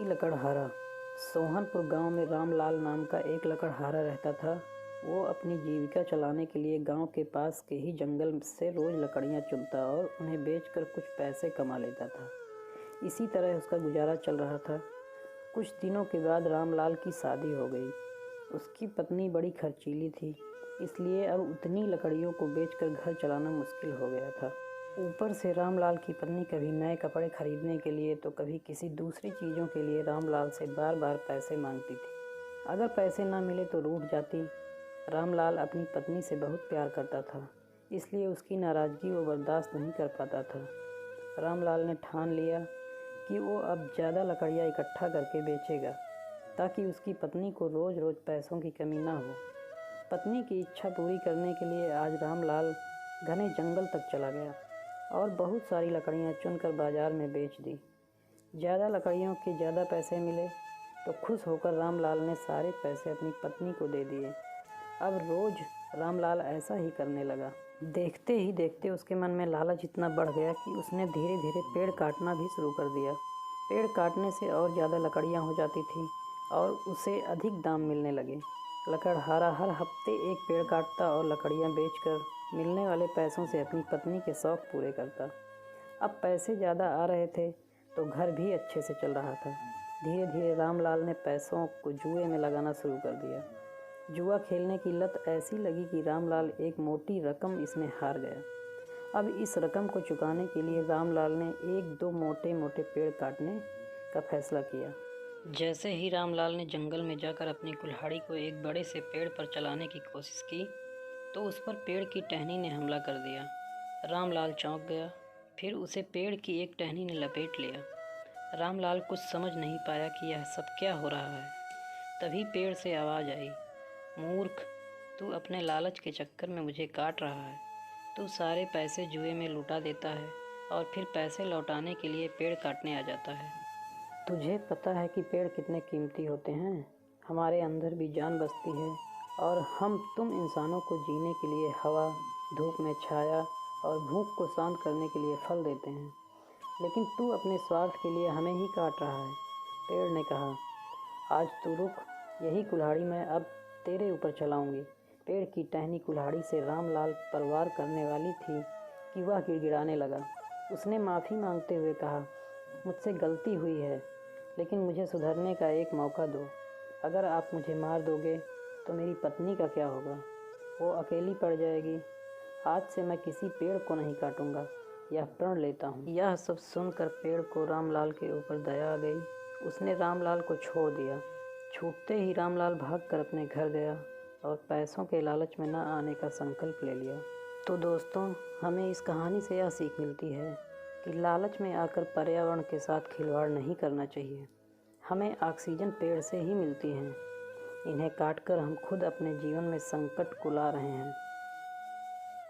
लकड़हारा। सोहनपुर गांव में रामलाल नाम का एक लकड़हारा रहता था। वो अपनी जीविका चलाने के लिए गांव के पास के ही जंगल से रोज़ लकड़ियां चुनता और उन्हें बेचकर कुछ पैसे कमा लेता था। इसी तरह उसका गुजारा चल रहा था। कुछ दिनों के बाद रामलाल की शादी हो गई। उसकी पत्नी बड़ी खर्चीली थी, इसलिए अब उतनी लकड़ियों को बेचकर घर चलाना मुश्किल हो गया था। ऊपर से रामलाल की पत्नी कभी नए कपड़े खरीदने के लिए तो कभी किसी दूसरी चीज़ों के लिए रामलाल से बार बार पैसे मांगती थी। अगर पैसे ना मिले तो रूठ जाती। रामलाल अपनी पत्नी से बहुत प्यार करता था, इसलिए उसकी नाराज़गी वो बर्दाश्त नहीं कर पाता था। रामलाल ने ठान लिया कि वो अब ज़्यादा लकड़ियाँ इकट्ठा करके बेचेगा, ताकि उसकी पत्नी को रोज़ रोज़ पैसों की कमी ना हो। पत्नी की इच्छा पूरी करने के लिए आज रामलाल घने जंगल तक चला गया और बहुत सारी लकड़ियाँ चुनकर बाज़ार में बेच दी। ज़्यादा लकड़ियों के ज़्यादा पैसे मिले तो खुश होकर रामलाल ने सारे पैसे अपनी पत्नी को दे दिए। अब रोज़ रामलाल ऐसा ही करने लगा। देखते ही देखते उसके मन में लालच इतना बढ़ गया कि उसने धीरे धीरे पेड़ काटना भी शुरू कर दिया। पेड़ काटने से और ज़्यादा लकड़ियाँ हो जाती थी और उसे अधिक दाम मिलने लगे। लकड़हारा हर हफ्ते एक पेड़ काटता और लकड़ियाँ बेचकर मिलने वाले पैसों से अपनी पत्नी के शौक़ पूरे करता। अब पैसे ज़्यादा आ रहे थे तो घर भी अच्छे से चल रहा था। धीरे धीरे रामलाल ने पैसों को जुए में लगाना शुरू कर दिया। जुआ खेलने की लत ऐसी लगी कि रामलाल एक मोटी रकम इसमें हार गया। अब इस रकम को चुकाने के लिए रामलाल ने एक दो मोटे मोटे पेड़ काटने का फैसला किया। जैसे ही रामलाल ने जंगल में जाकर अपनी कुल्हाड़ी को एक बड़े से पेड़ पर चलाने की कोशिश की तो उस पर पेड़ की टहनी ने हमला कर दिया। रामलाल चौंक गया, फिर उसे पेड़ की एक टहनी ने लपेट लिया। रामलाल कुछ समझ नहीं पाया कि यह सब क्या हो रहा है। तभी पेड़ से आवाज़ आई, मूर्ख, तू अपने लालच के चक्कर में मुझे काट रहा है। तू सारे पैसे जुए में लुटा देता है और फिर पैसे लौटाने के लिए पेड़ काटने आ जाता है। तुझे पता है कि पेड़ कितने कीमती होते हैं? हमारे अंदर भी जान बसती है और हम तुम इंसानों को जीने के लिए हवा, धूप में छाया और भूख को शांत करने के लिए फल देते हैं, लेकिन तू अपने स्वार्थ के लिए हमें ही काट रहा है। पेड़ ने कहा, आज तू रुक, यही कुल्हाड़ी मैं अब तेरे ऊपर चलाऊंगी। पेड़ की टहनी कुल्हाड़ी से रामलाल पर वार करने वाली थी कि वह गिड़गिड़ाने लगा। उसने माफ़ी मांगते हुए कहा, मुझसे गलती हुई है, लेकिन मुझे सुधरने का एक मौका दो। अगर आप मुझे मार दोगे तो मेरी पत्नी का क्या होगा? वो अकेली पड़ जाएगी। आज से मैं किसी पेड़ को नहीं काटूंगा, यह प्रण लेता हूँ। यह सब सुनकर पेड़ को रामलाल के ऊपर दया आ गई। उसने रामलाल को छोड़ दिया। छूटते ही रामलाल भागकर अपने घर गया और पैसों के लालच में न आने का संकल्प ले लिया। तो दोस्तों, हमें इस कहानी से यह सीख मिलती है कि लालच में आकर पर्यावरण के साथ खिलवाड़ नहीं करना चाहिए। हमें ऑक्सीजन पेड़ से ही मिलती है। इन्हें काटकर हम खुद अपने जीवन में संकट को ला रहे हैं।